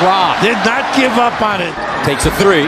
LeBron Did not give up on it. takes a three.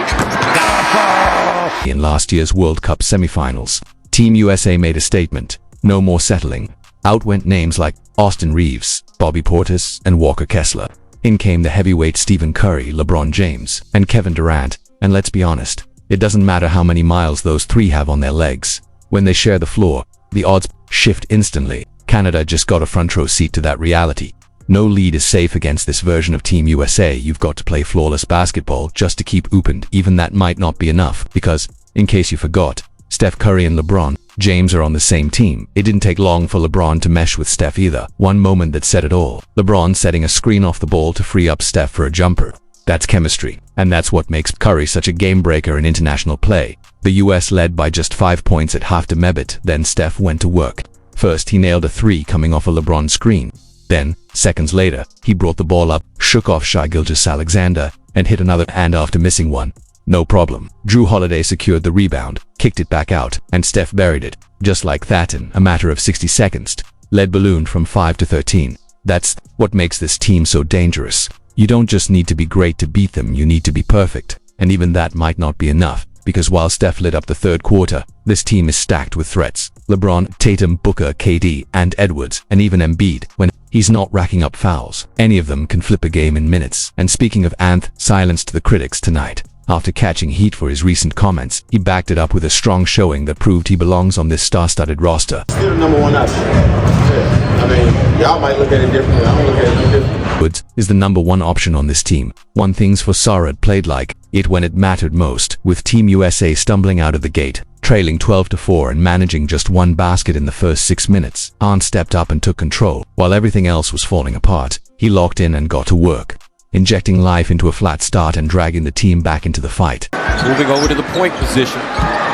In last year's World Cup semifinals, Team USA made a statement. No more settling. Out went names like Austin Reeves, Bobby Portis, and Walker Kessler. In came the heavyweight Stephen Curry, LeBron James, and Kevin Durant. And let's be honest, it doesn't matter how many miles those three have on their legs. When they share the floor, the odds shift instantly. Canada just got a front row seat to that reality. No lead is safe against this version of Team USA. You've got to play flawless basketball just to keep open. Even that might not be enough because, in case you forgot, Steph Curry and LeBron James are on the same team. It didn't take long for LeBron to mesh with Steph either. One moment that said it all. LeBron setting a screen off the ball to free up Steph for a jumper. That's chemistry. And that's what makes Curry such a game breaker in international play. The US led by just 5 points at half to Mebit. Then Steph went to work. First, he nailed a three coming off a LeBron screen. Then, seconds later, he brought the ball up, shook off Shai Gilgeous-Alexander, and hit another and after missing one. No problem. Drew Holiday secured the rebound, kicked it back out, and Steph buried it. Just like that in a matter of 60 seconds. Led ballooned from 5 to 13. That's what makes this team so dangerous. You don't just need to be great to beat them, you need to be perfect. And even that might not be enough, because while Steph lit up the third quarter, this team is stacked with threats. LeBron, Tatum, Booker, KD, and Edwards, and even Embiid, when he's not racking up fouls. Any of them can flip a game in minutes. And speaking of Anth, silenced the critics tonight. After catching heat for his recent comments, he backed it up with a strong showing that proved he belongs on this star-studded roster. Still the number one option. Yeah. I mean, y'all might look at it differently. I don't look at it differently. Edwards is the number one option on this team. One thing's for Sarad played like it when it mattered most, with Team USA stumbling out of the gate, trailing 12-4 and managing just one basket in the first 6 minutes. Arndt stepped up and took control. While everything else was falling apart, he locked in and got to work, injecting life into a flat start and dragging the team back into the fight. Moving over to the point position.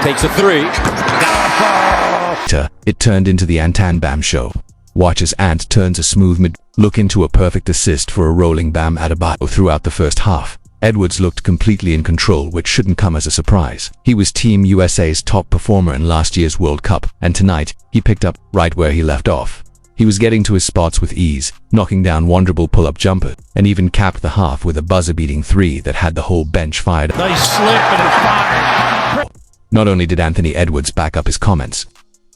Takes a three. It turned into the Antan Bam show. Watch as Ant turns a smooth mid-look into a perfect assist for a rolling Bam Adebayo throughout the first half. Edwards looked completely in control, which shouldn't come as a surprise. He was Team USA's top performer in last year's World Cup, and tonight, he picked up right where he left off. He was getting to his spots with ease, knocking down wonderful pull-up jumper, and even capped the half with a buzzer-beating three that had the whole bench fired. Nice slip and fire. Not only did Anthony Edwards back up his comments,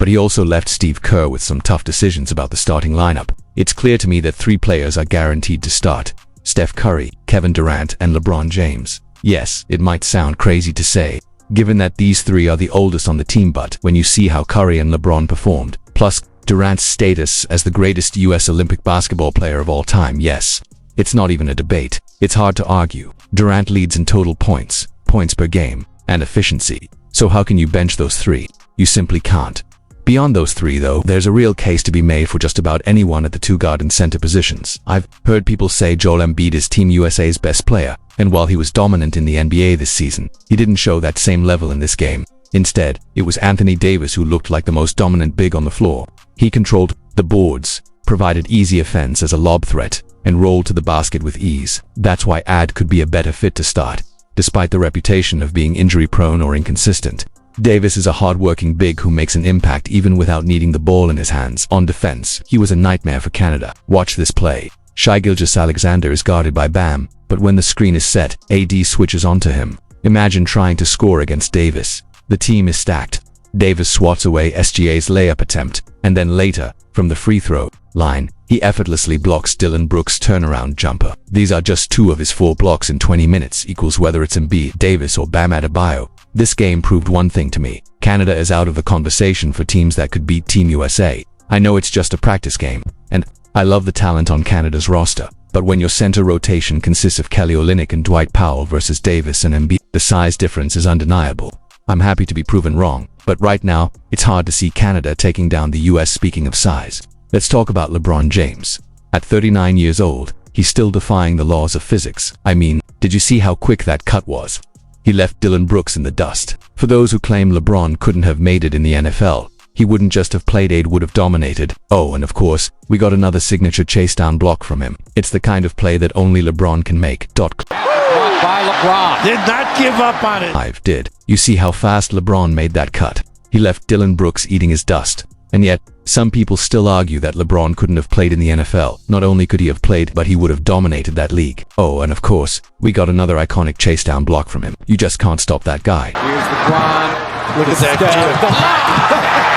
but he also left Steve Kerr with some tough decisions about the starting lineup. It's clear to me that 3 players are guaranteed to start: Steph Curry, Kevin Durant, and LeBron James. Yes, it might sound crazy to say, given that these 3 are the oldest on the team, but when you see how Curry and LeBron performed, plus Durant's status as the greatest US Olympic basketball player of all time, yes, it's not even a debate. It's hard to argue. Durant leads in total points, points per game, and efficiency. So how can you bench those 3? You simply can't. Beyond those 3, though, there's a real case to be made for just about anyone at the 2 guard and center positions. I've heard people say Joel Embiid is Team USA's best player, and while he was dominant in the NBA this season, he didn't show that same level in this game. Instead, it was Anthony Davis who looked like the most dominant big on the floor. He controlled the boards, provided easy offense as a lob threat, and rolled to the basket with ease. That's why Ad could be a better fit to start, despite the reputation of being injury-prone or inconsistent. Davis is a hard-working big who makes an impact even without needing the ball in his hands. On defense, he was a nightmare for Canada. Watch this play. Shai Gilgeous-Alexander is guarded by Bam, but when the screen is set, AD switches onto him. Imagine trying to score against Davis. The team is stacked. Davis swats away SGA's layup attempt, and then later, from the free throw line, he effortlessly blocks Dillon Brooks' turnaround jumper. These are just 2 of his 4 blocks in 20 minutes, equals whether it's Embiid, Davis, or Bam Adebayo. This game proved one thing to me. Canada is out of the conversation for teams that could beat Team USA. I know it's just a practice game, and I love the talent on Canada's roster. But when your center rotation consists of Kelly Olynyk and Dwight Powell versus Davis and Embiid, the size difference is undeniable. I'm happy to be proven wrong, but right now, it's hard to see Canada taking down the US. Speaking of size, let's talk about LeBron James. At 39 years old, he's still defying the laws of physics. I mean, did you see how quick that cut was? He left Dillon Brooks in the dust. For those who claim LeBron couldn't have made it in the NFL, he wouldn't just have played, Aid would have dominated. Oh, and of course, we got another signature chase down block from him. It's the kind of play that only LeBron can make. By LeBron. Did not give up on it. Did. You see how fast LeBron made that cut? He left Dillon Brooks eating his dust. And yet, some people still argue that LeBron couldn't have played in the NFL. Not only could he have played, but he would have dominated that league. Oh, and of course, we got another iconic chase down block from him. You just can't stop that guy. Here's LeBron. Look at that.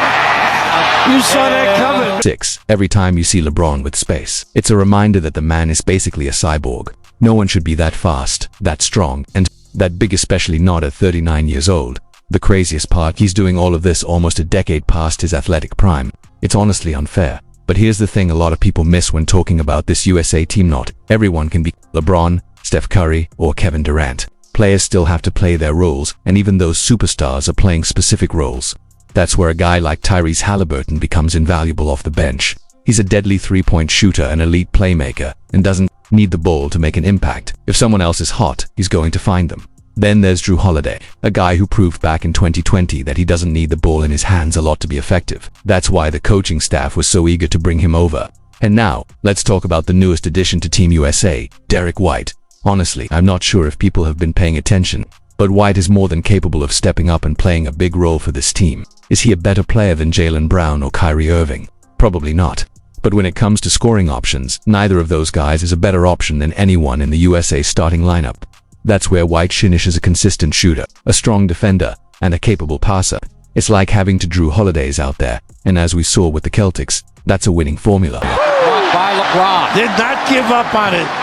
You saw that coming. 6. Every time you see LeBron with space, it's a reminder that the man is basically a cyborg. No one should be that fast, that strong, and that big, especially not at 39 years old. The craziest part, he's doing all of this almost a decade past his athletic prime. It's honestly unfair. But here's the thing a lot of people miss when talking about this USA team: not everyone can be LeBron, Steph Curry, or Kevin Durant. Players still have to play their roles, and even those superstars are playing specific roles. That's where a guy like Tyrese Halliburton becomes invaluable off the bench. He's a deadly three-point shooter and elite playmaker, and doesn't need the ball to make an impact. If someone else is hot, he's going to find them. Then there's Drew Holiday, a guy who proved back in 2020 that he doesn't need the ball in his hands a lot to be effective. That's why the coaching staff was so eager to bring him over. And now, let's talk about the newest addition to Team USA, Derek White. Honestly, I'm not sure if people have been paying attention, but White is more than capable of stepping up and playing a big role for this team. Is he a better player than Jaylen Brown or Kyrie Irving? Probably not. But when it comes to scoring options, neither of those guys is a better option than anyone in the USA starting lineup. That's where White shines as a consistent shooter, a strong defender, and a capable passer. It's like having two Drew Holidays out there, and as we saw with the Celtics, that's a winning formula. Blocked by LeBron. Did not give up on it.